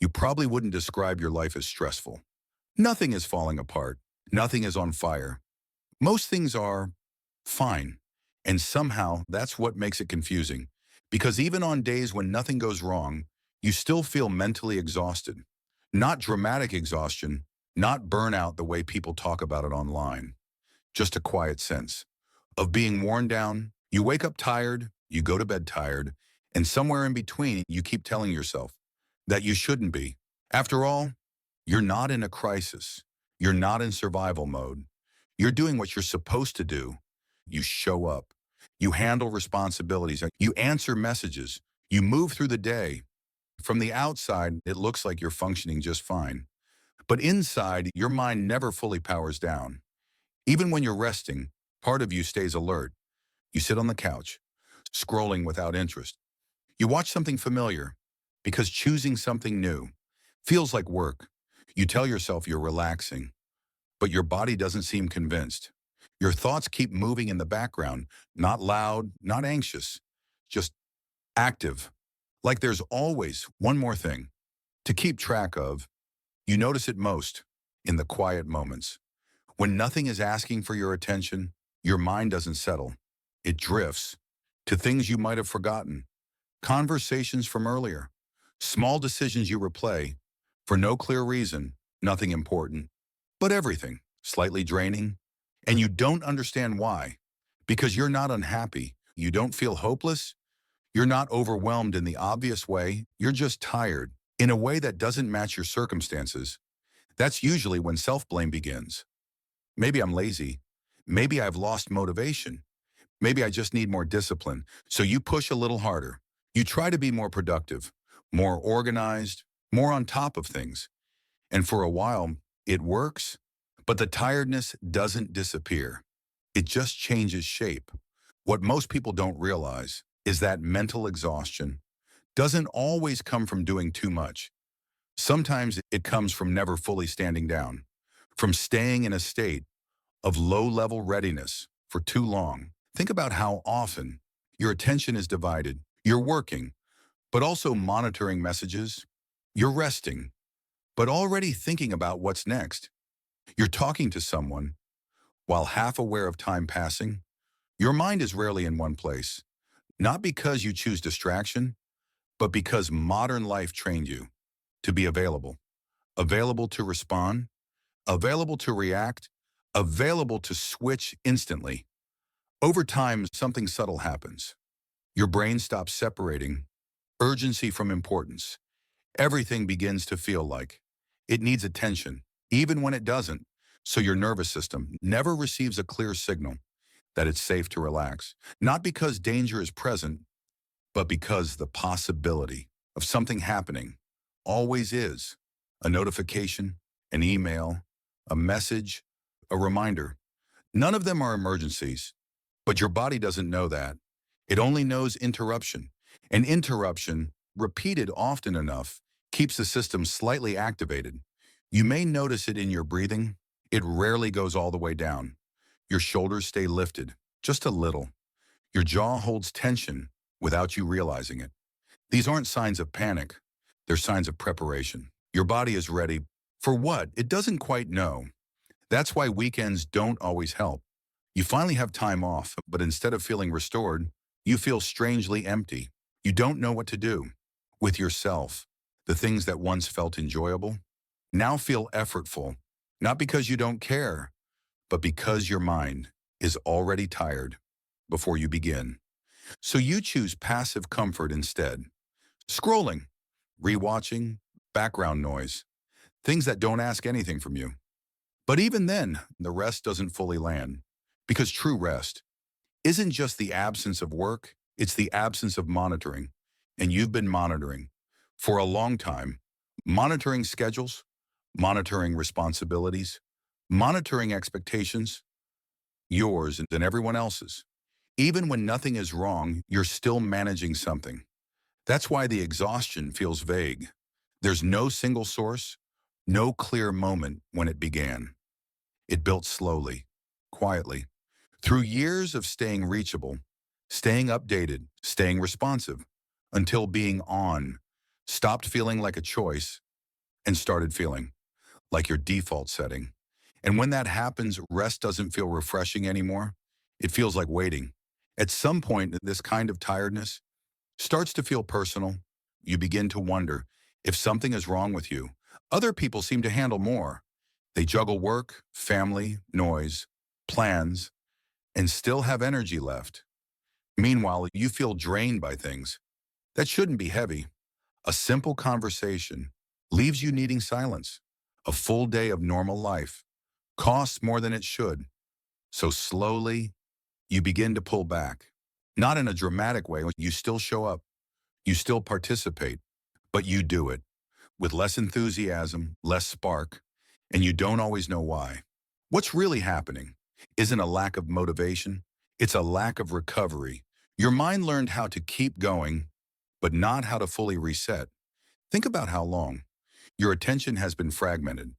you probably wouldn't describe your life as stressful. Nothing is falling apart. Nothing is on fire. Most things are fine. And somehow that's what makes it confusing. Because even on days when nothing goes wrong, you still feel mentally exhausted. Not dramatic exhaustion, not burnout the way people talk about it online. Just a quiet sense of being worn down. You wake up tired, you go to bed tired, and somewhere in between, you keep telling yourself that you shouldn't be. After all, you're not in a crisis. You're not in survival mode. You're doing what you're supposed to do. You show up. You handle responsibilities. You answer messages. You move through the day. From the outside, it looks like you're functioning just fine. But inside, your mind never fully powers down. Even when you're resting, part of you stays alert. You sit on the couch, scrolling without interest. You watch something familiar because choosing something new feels like work. You tell yourself you're relaxing, but your body doesn't seem convinced. Your thoughts keep moving in the background, not loud, not anxious, just active. Like there's always one more thing to keep track of. You notice it most in the quiet moments. When nothing is asking for your attention, your mind doesn't settle. It drifts to things you might have forgotten, conversations from earlier, small decisions you replay for no clear reason, nothing important, but everything slightly draining. And you don't understand why, because you're not unhappy. You don't feel hopeless. You're not overwhelmed in the obvious way. You're just tired in a way that doesn't match your circumstances. That's usually when self-blame begins. Maybe I'm lazy. Maybe I've lost motivation. Maybe I just need more discipline. So you push a little harder. You try to be more productive, more organized, more on top of things. And for a while, it works, but the tiredness doesn't disappear. It just changes shape. What most people don't realize is that mental exhaustion doesn't always come from doing too much. Sometimes it comes from never fully standing down, from staying in a state of low-level readiness for too long. Think about how often your attention is divided. You're working, but also monitoring messages. You're resting, but already thinking about what's next. You're talking to someone while half aware of time passing. Your mind is rarely in one place, not because you choose distraction, but because modern life trained you to be available, available to respond, available to react, available to switch instantly. Over time, something subtle happens. Your brain stops separating urgency from importance. Everything begins to feel like it needs attention, even when it doesn't. So your nervous system never receives a clear signal that it's safe to relax. Not because danger is present, but because the possibility of something happening always is. A notification, an email, a message, a reminder. None of them are emergencies, but your body doesn't know that. It only knows interruption. And interruption, repeated often enough, keeps the system slightly activated. You may notice it in your breathing. It rarely goes all the way down. Your shoulders stay lifted, just a little. Your jaw holds tension without you realizing it. These aren't signs of panic. They're signs of preparation. Your body is ready for what? It doesn't quite know. That's why weekends don't always help. You finally have time off, but instead of feeling restored, you feel strangely empty. You don't know what to do with yourself. The things that once felt enjoyable now feel effortful, not because you don't care, but because your mind is already tired before you begin. So you choose passive comfort instead. Scrolling, rewatching, background noise, things that don't ask anything from you. But even then, the rest doesn't fully land. Because true rest isn't just the absence of work, it's the absence of monitoring. And you've been monitoring for a long time. Monitoring schedules, monitoring responsibilities, monitoring expectations, yours and everyone else's. Even when nothing is wrong, you're still managing something. That's why the exhaustion feels vague. There's no single source, no clear moment when it began. It built slowly, quietly, through years of staying reachable, staying updated, staying responsive, until being on stopped feeling like a choice and started feeling like your default setting. And when that happens, rest doesn't feel refreshing anymore. It feels like waiting. At some point, this kind of tiredness starts to feel personal. You begin to wonder if something is wrong with you. Other people seem to handle more. They juggle work, family, noise, plans, and still have energy left. Meanwhile, you feel drained by things that shouldn't be heavy. A simple conversation leaves you needing silence. A full day of normal life costs more than it should. So slowly, you begin to pull back. Not in a dramatic way. You still show up. You still participate. But you do it with less enthusiasm, less spark, and you don't always know why. What's really happening isn't a lack of motivation. It's a lack of recovery. Your mind learned how to keep going, but not how to fully reset. Think about how long your attention has been fragmented,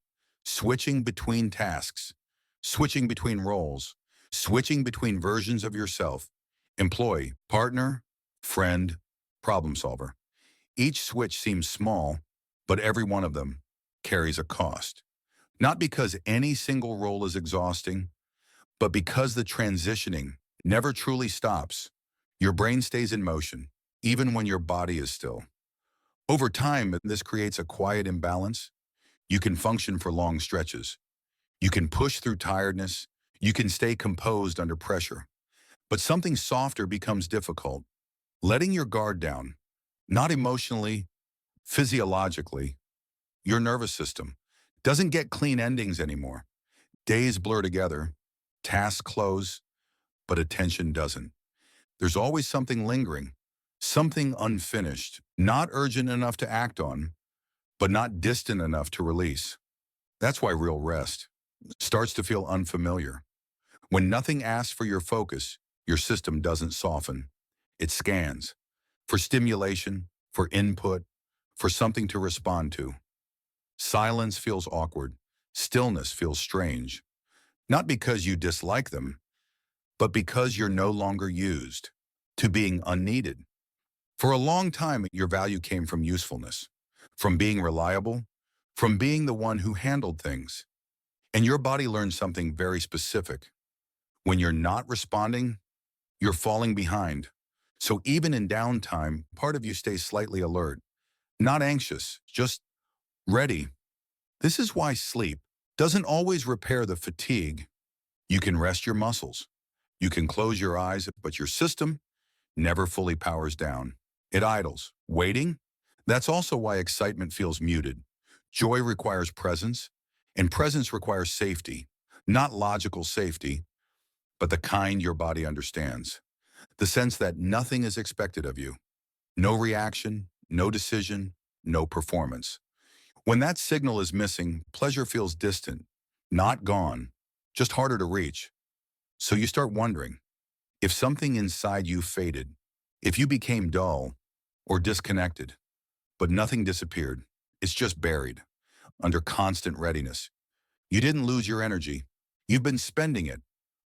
switching between tasks, switching between roles, switching between versions of yourself, employee, partner, friend, problem solver. Each switch seems small, but every one of them carries a cost. Not because any single role is exhausting, but because the transitioning never truly stops. Your brain stays in motion, even when your body is still. Over time, this creates a quiet imbalance. You can function for long stretches. You can push through tiredness. You can stay composed under pressure. But something softer becomes difficult. Letting your guard down, not emotionally, physiologically, your nervous system doesn't get clean endings anymore. Days blur together, tasks close, but attention doesn't. There's always something lingering, something unfinished, not urgent enough to act on, but not distant enough to release. That's why real rest starts to feel unfamiliar. When nothing asks for your focus, your system doesn't soften. It scans for stimulation, for input, for something to respond to. Silence feels awkward. Stillness feels strange. Not because you dislike them, but because you're no longer used to being unneeded. For a long time, your value came from usefulness, from being reliable, from being the one who handled things. And your body learned something very specific. When you're not responding, you're falling behind. So even in downtime, part of you stays slightly alert, not anxious, just ready. This is why sleep doesn't always repair the fatigue. You can rest your muscles. You can close your eyes, but your system never fully powers down. It idles. Waiting? That's also why excitement feels muted. Joy requires presence, and presence requires safety. Not logical safety, but the kind your body understands. The sense that nothing is expected of you. No reaction, no decision, no performance. When that signal is missing, pleasure feels distant, not gone, just harder to reach. So you start wondering if something inside you faded, if you became dull or disconnected, but nothing disappeared. It's just buried under constant readiness. You didn't lose your energy. You've been spending it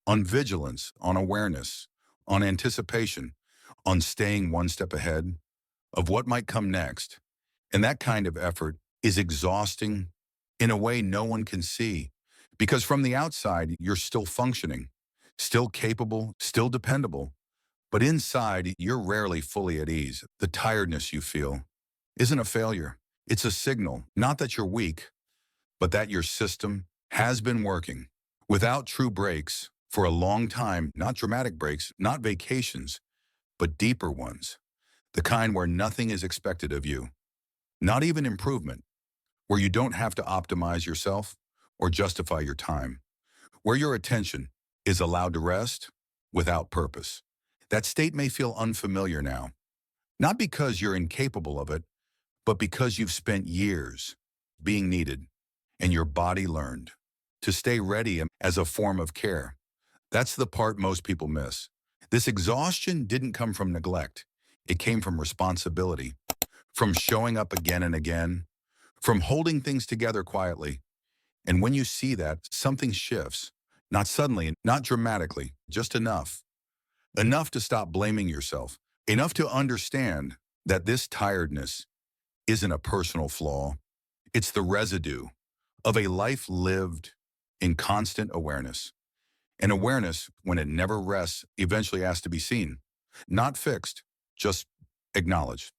on vigilance, on awareness, on anticipation, on staying one step ahead of what might come next. And that kind of effort is exhausting in a way no one can see. Because from the outside, you're still functioning, still capable, still dependable. But inside, you're rarely fully at ease. The tiredness you feel isn't a failure. It's a signal, not that you're weak, but that your system has been working without true breaks for a long time, not dramatic breaks, not vacations, but deeper ones. The kind where nothing is expected of you, not even improvement, where you don't have to optimize yourself or justify your time, where your attention is allowed to rest without purpose. That state may feel unfamiliar now, not because you're incapable of it, but because you've spent years being needed and your body learned to stay ready as a form of care. That's the part most people miss. This exhaustion didn't come from neglect. It came from responsibility, from showing up again and again, from holding things together quietly. And when you see that, something shifts. Not suddenly, not dramatically, just enough. Enough to stop blaming yourself. Enough to understand that this tiredness isn't a personal flaw. It's the residue of a life lived in constant awareness. And awareness, when it never rests, eventually has to be seen. Not fixed, just acknowledged.